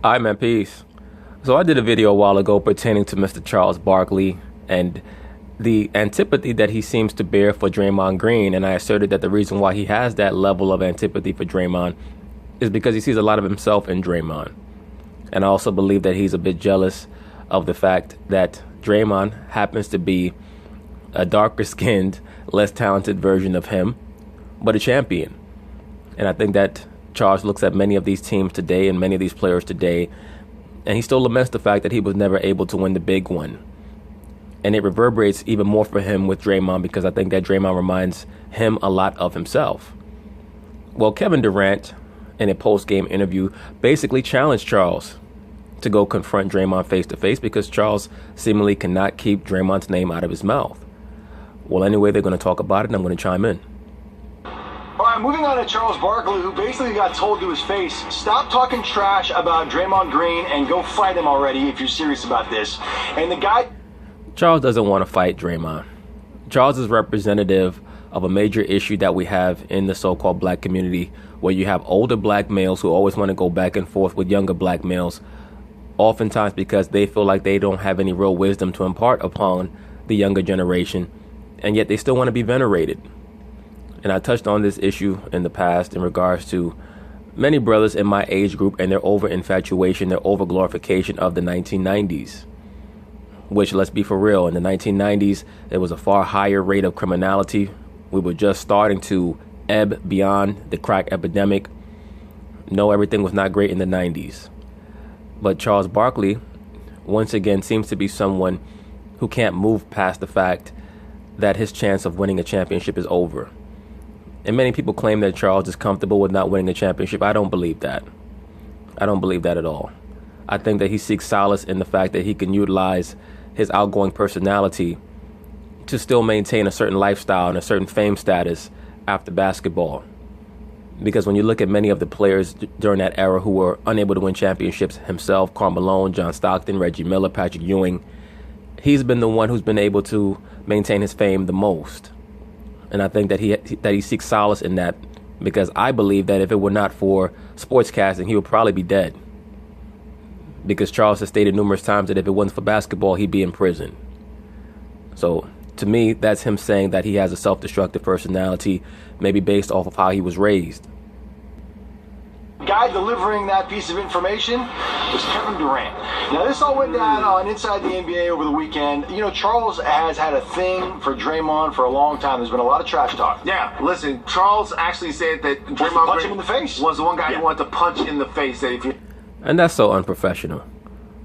Hi, man, peace. So I did a video a while ago pertaining to Mr. Charles Barkley and the antipathy that he seems to bear for Draymond Green, and I asserted that the reason why he has that level of antipathy for Draymond is because he sees a lot of himself in Draymond. And I also believe that he's a bit jealous of the fact that Draymond happens to be a darker-skinned, less talented version of him, but a champion. And I think that Charles looks at many of these teams today and many of these players today, and he still laments the fact that he was never able to win the big one. And it reverberates even more for him with Draymond, because I think that Draymond reminds him a lot of himself. Well, Kevin Durant, in a post-game interview, basically challenged Charles to go confront Draymond face-to-face because Charles seemingly cannot keep Draymond's name out of his mouth. Well, anyway, they're going to talk about it, and I'm going to chime in. All right, moving on to Charles Barkley, who basically got told to his face, stop talking trash about Draymond Green and go fight him already if you're serious about this. And the guy... Charles doesn't want to fight Draymond. Charles is representative of a major issue that we have in the so-called black community, where you have older black males who always want to go back and forth with younger black males, oftentimes because they feel like they don't have any real wisdom to impart upon the younger generation, and yet they still want to be venerated. And I touched on this issue in the past in regards to many brothers in my age group and their over-infatuation, their over-glorification of the 1990s. Which, let's be for real, in the 1990s, there was a far higher rate of criminality. We were just starting to ebb beyond the crack epidemic. No, everything was not great in the 90s. But Charles Barkley, once again, seems to be someone who can't move past the fact that his chance of winning a championship is over. And many people claim that Charles is comfortable with not winning a championship. I don't believe that. I don't believe that at all. I think that he seeks solace in the fact that he can utilize his outgoing personality to still maintain a certain lifestyle and a certain fame status after basketball. Because when you look at many of the players during that era who were unable to win championships, himself, Karl Malone, John Stockton, Reggie Miller, Patrick Ewing, he's been the one who's been able to maintain his fame the most. And I think that he seeks solace in that, because I believe that if it were not for sportscasting, he would probably be dead. Because Charles has stated numerous times that if it wasn't for basketball, he'd be in prison. So to me, that's him saying that he has a self-destructive personality, maybe based off of how he was raised. The guy delivering that piece of information was Kevin Durant. Now, this all went down on Inside the NBA over the weekend. You know, Charles has had a thing for Draymond for a long time. There's been a lot of trash talk. Yeah, listen, Charles actually said that Draymond punch him in the face. Was the one guy who wanted to punch in the face. That if you... And that's so unprofessional.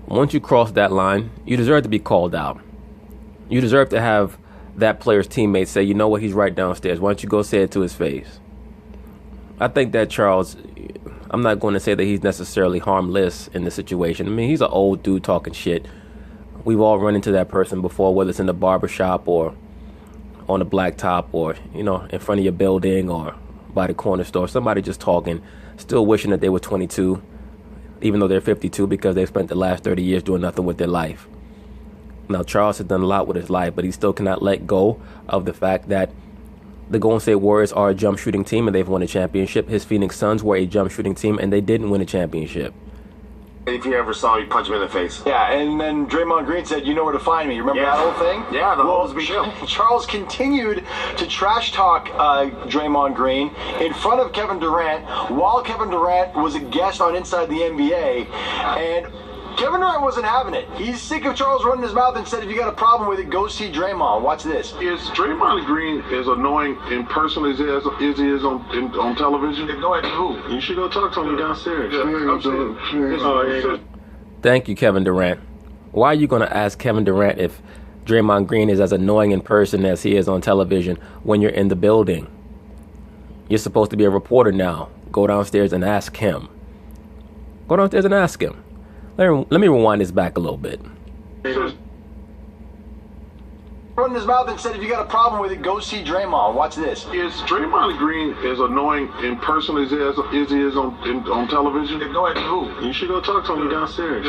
Once you cross that line, you deserve to be called out. You deserve to have that player's teammates say, you know what, he's right downstairs. Why don't you go say it to his face? I think that Charles, I'm not going to say that he's necessarily harmless in the situation. I mean, he's an old dude talking shit. We've all run into that person before, whether it's in the barbershop or on the blacktop or, you know, in front of your building or by the corner store. Somebody just talking, still wishing that they were 22, even though they're 52, because they've spent the last 30 years doing nothing with their life. Now, Charles has done a lot with his life, but he still cannot let go of the fact that the Golden State Warriors are a jump shooting team and they've won a championship. His Phoenix Suns were a jump shooting team and they didn't win a championship. If you ever saw me, punch him in the face. Yeah, and then Draymond Green said, you know where to find me. Remember that whole thing? Yeah, the whole big deal. Charles continued to trash talk Draymond Green in front of Kevin Durant while Kevin Durant was a guest on Inside the NBA. And Kevin Durant wasn't having it. He's sick of Charles running his mouth and said, if you got a problem with it, go see Draymond. Watch this. Is Draymond Green as annoying in person as he is on television? No idea who. You should go talk to him downstairs. Thank you, Kevin Durant. Why are you going to ask Kevin Durant if Draymond Green is as annoying in person as he is on television when you're in the building? You're supposed to be a reporter now. Go downstairs and ask him. Go downstairs and ask him. Let me rewind this back a little bit. Running his mouth and said, if you got a problem with it, go see Draymond. Watch this. Is Draymond Green as annoying in person as he is on television? No idea who. You should go talk to him downstairs.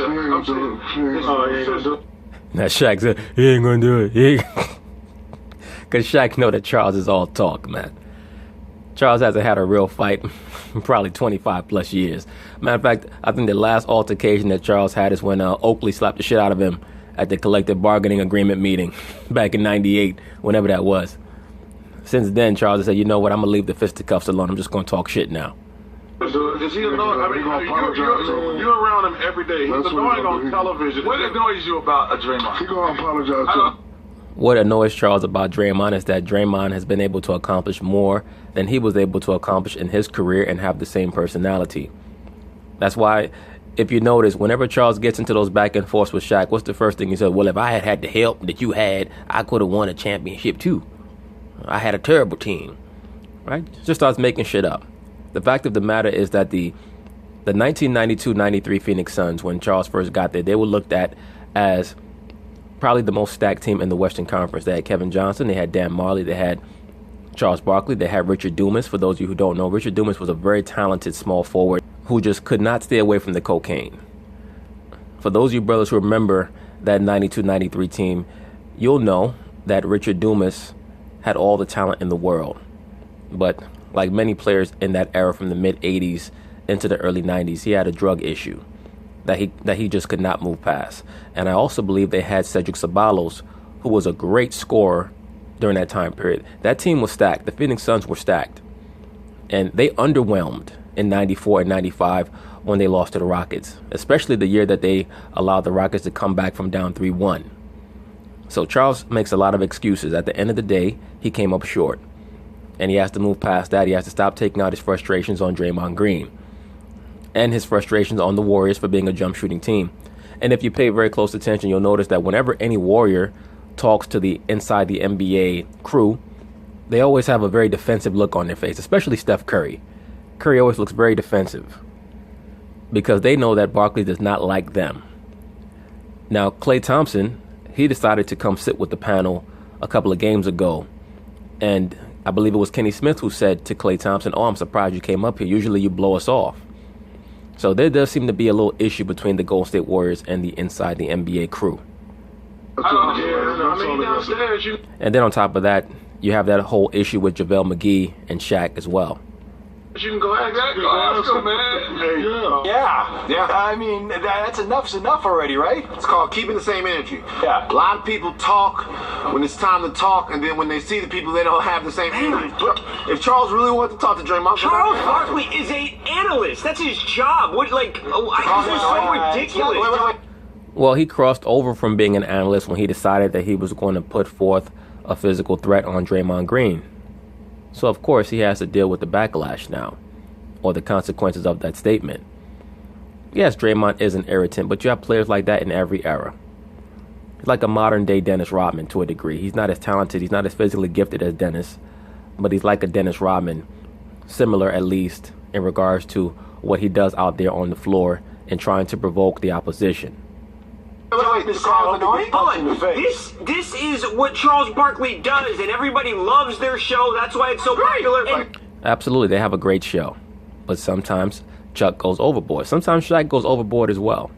Now Shaq said, he ain't going to do it. Because Shaq know that Charles is all talk, man. Charles hasn't had a real fight in probably 25 plus years. Matter of fact, I think the last altercation that Charles had is when Oakley slapped the shit out of him at the collective bargaining agreement meeting back in '98, whenever that was. Since then, Charles has said, you know what, I'm going to leave the fisticuffs alone. I'm just going to talk shit now. Is he annoying? I mean, you're around him every day. He's annoying on television. What annoys you about Draymond? He going to apologize to him. What annoys Charles about Draymond is that Draymond has been able to accomplish more than he was able to accomplish in his career and have the same personality. That's why, if you notice, whenever Charles gets into those back and forths with Shaq, what's the first thing he said? Well, if I had had the help that you had, I could have won a championship too. I had a terrible team, right? Just starts making shit up. The fact of the matter is that the 1992-93 Phoenix Suns, when Charles first got there, they were looked at as probably the most stacked team in the Western Conference. They had Kevin Johnson, they had Dan Marley, they had Charles Barkley, they had Richard Dumas. For those of you who don't know, Richard Dumas was a very talented small forward who just could not stay away from the cocaine. For those of you brothers who remember that 92-93 team, you'll know that Richard Dumas had all the talent in the world. But like many players in that era from the mid-'80s into the early 90s, he had a drug issue that he just could not move past. And I also believe they had Cedric Ceballos, who was a great scorer during that time period. That team was stacked. The Phoenix Suns were stacked. And they underwhelmed in 94 and 95 when they lost to the Rockets, especially the year that they allowed the Rockets to come back from down 3-1. So Charles makes a lot of excuses. At the end of the day, he came up short. And he has to move past that. He has to stop taking out his frustrations on Draymond Green and his frustrations on the Warriors for being a jump shooting team. And if you pay very close attention, you'll notice that whenever any Warrior talks to the inside the NBA crew, they always have a very defensive look on their face, especially Steph Curry. Curry always looks very defensive because they know that Barkley does not like them. Now, Klay Thompson, he decided to come sit with the panel a couple of games ago, and I believe it was Kenny Smith who said to Klay Thompson, "Oh, I'm surprised you came up here. Usually you blow us off." So there does seem to be a little issue between the Golden State Warriors and the inside the NBA crew. And then on top of that, you have that whole issue with JaVale McGee and Shaq as well. You can go ask him, man. Yeah. I mean, that's enough's enough already, right? It's called keeping the same energy. Yeah. A lot of people talk when it's time to talk, and then when they see the people, they don't have the same energy. If Charles really wanted to talk to Draymond, Charles Barkley is an analyst. That's his job. What, like, this is so ridiculous. Well, he crossed over from being an analyst when he decided that he was going to put forth a physical threat on Draymond Green. So, of course, he has to deal with the backlash now, or the consequences of that statement. Yes, Draymond is an irritant, but you have players like that in every era. He's like a modern-day Dennis Rodman to a degree. He's not as talented, he's not as physically gifted as Dennis, but he's like a Dennis Rodman, similar at least in regards to what he does out there on the floor and trying to provoke the opposition. This is what Charles Barkley does, and everybody loves their show. That's why it's so popular. Absolutely, they have a great show. But sometimes Chuck goes overboard. Sometimes Shaq goes overboard as well.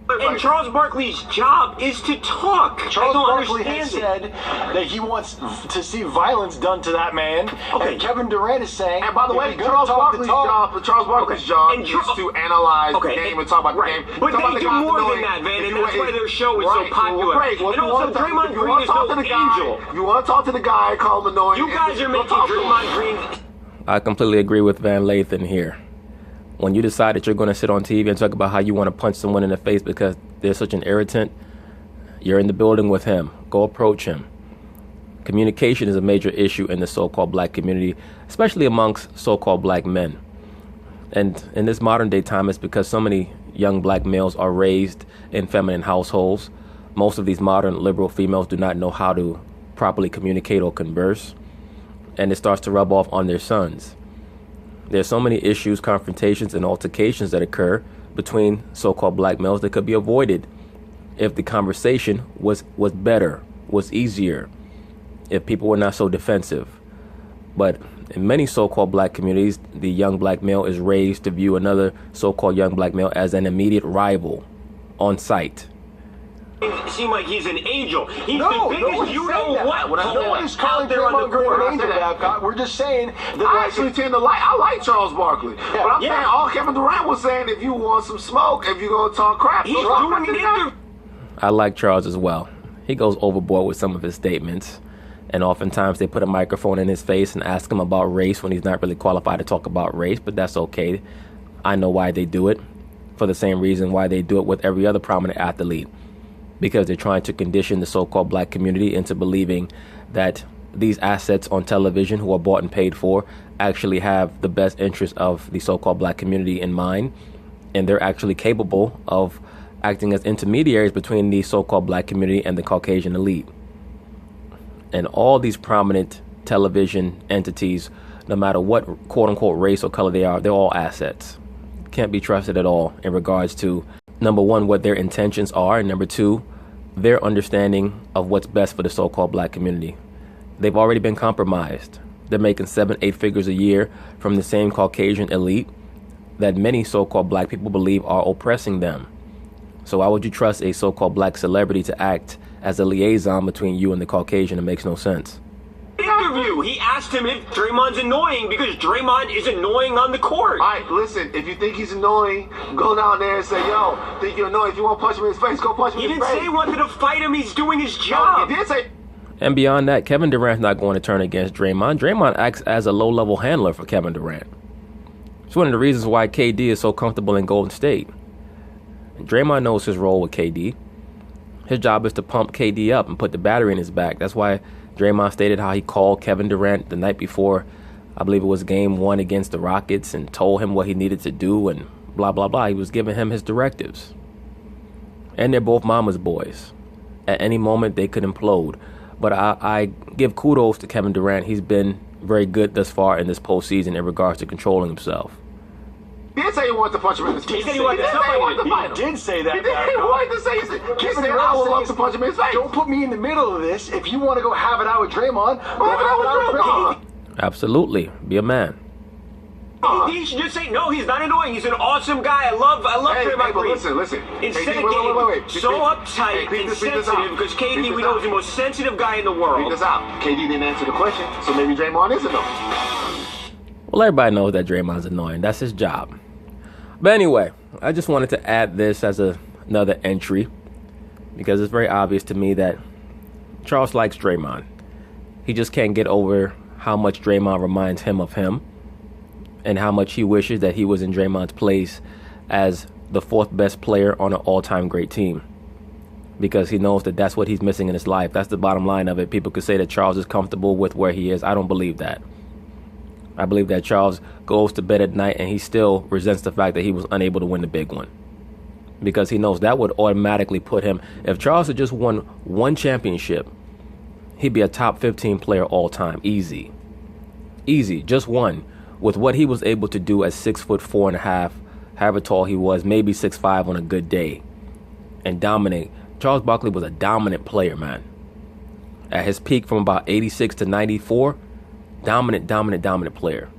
And Charles Barkley's job is to talk. Charles Barkley has said that he wants to see violence done to that man. Okay. And Kevin Durant is saying, and by the way, Charles Barkley's job is to analyze the game and talk about the game. But they do more than that, Van, and that's why their show is so popular. And also, Draymond Green is no angel. If you want to talk to the guy, call him annoying. You guys are making Draymond Green. I completely agree with Van Lathan here. When you decide that you're going to sit on TV and talk about how you want to punch someone in the face because they're such an irritant, you're in the building with him. Go approach him. Communication is a major issue in the so-called black community, especially amongst so-called black men. And in this modern day time, it's because so many young black males are raised in feminine households. Most of these modern liberal females do not know how to properly communicate or converse, and it starts to rub off on their sons. There's so many issues, confrontations, and altercations that occur between so-called black males that could be avoided if the conversation was better, was easier, if people were not so defensive. But in many so-called black communities, the young black male is raised to view another so-called young black male as an immediate rival on sight. seem like he's an angel. He's No, the biggest nobody's you saying know that. what No one is calling out there on Draymond the Green court. an angel, Babcock. We're just saying that. I actually tend to I like Charles Barkley. But I'm saying all Kevin Durant was saying, if you want some smoke, if you're going to talk crap, He's doing an interview. I like Charles as well. He goes overboard with some of his statements. And oftentimes they put a microphone in his face and ask him about race when he's not really qualified to talk about race. But that's okay. I know why they do it. For the same reason why they do it with every other prominent athlete. Because they're trying to condition the so-called black community into believing that these assets on television who are bought and paid for actually have the best interest of the so-called black community in mind. And they're actually capable of acting as intermediaries between the so-called black community and the Caucasian elite. And all these prominent television entities, no matter what quote-unquote race or color they are, they're all assets. Can't be trusted at all in regards to, number one, what their intentions are, and number two, their understanding of what's best for the so-called black community. They've already been compromised. They're making 7-8 figures a year from the same Caucasian elite that many so-called black people believe are oppressing them. So why would you trust a so-called black celebrity to act as a liaison between you and the Caucasian? It makes no sense. Interview. He asked him if Draymond's annoying because Draymond is annoying on the court. All right, listen, if you think he's annoying, go down there and say, yo, think you're annoying. If you want to punch him in his face, go punch him He in his didn't face. say he wanted to fight him. He's doing his job. He did say... And beyond that, Kevin Durant's not going to turn against Draymond. Draymond acts as a low-level handler for Kevin Durant. It's one of the reasons why KD is so comfortable in Golden State. And Draymond knows his role with KD. His job is to pump KD up and put the battery in his back. That's why Draymond stated how he called Kevin Durant the night before, I believe it was game 1 against the Rockets, and told him what he needed to do and blah, blah, blah. He was giving him his directives. And they're both mama's boys. At any moment, they could implode. But I give kudos to Kevin Durant. He's been very good thus far in this postseason in regards to controlling himself. He did say he wanted to punch him in his face. He said he wanted to fight him. He did say that. He did. He wanted to say, he said, I would love to punch him in his face. Don't put me in the middle of this. If you want to go have it out with Draymond, go have it out with Draymond. Absolutely. Be a man. He should just say, no, he's not annoying. He's an awesome guy. I love Draymond Green. Listen. Instead of wait. getting so uptight and sensitive, because KD, we know, is the most sensitive guy in the world. Pick this out. KD didn't answer the question, so maybe Draymond is annoying. Well, everybody knows that Draymond's annoying. That's his job. But anyway, I just wanted to add this as another entry because it's very obvious to me that Charles likes Draymond. He just can't get over how much Draymond reminds him of him and how much he wishes that he was in Draymond's place as the 4th best player on an all-time great team, because he knows that that's what he's missing in his life. That's the bottom line of it. People could say that Charles is comfortable with where he is. I don't believe that. I believe that Charles goes to bed at night and he still resents the fact that he was unable to win the big one, because he knows that would automatically put him, if Charles had just won one championship, he'd be a top 15 player all time. Easy, just one. With what he was able to do at 6'4.5", however tall he was, maybe 6'5" on a good day, and dominate. Charles Barkley was a dominant player, man. At his peak from about 86 to 94, dominant player.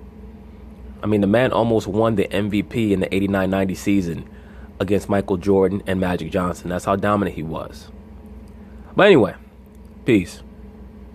I mean, the man almost won the MVP in the 89-90 season against Michael Jordan and Magic Johnson. That's how dominant he was. But anyway, peace.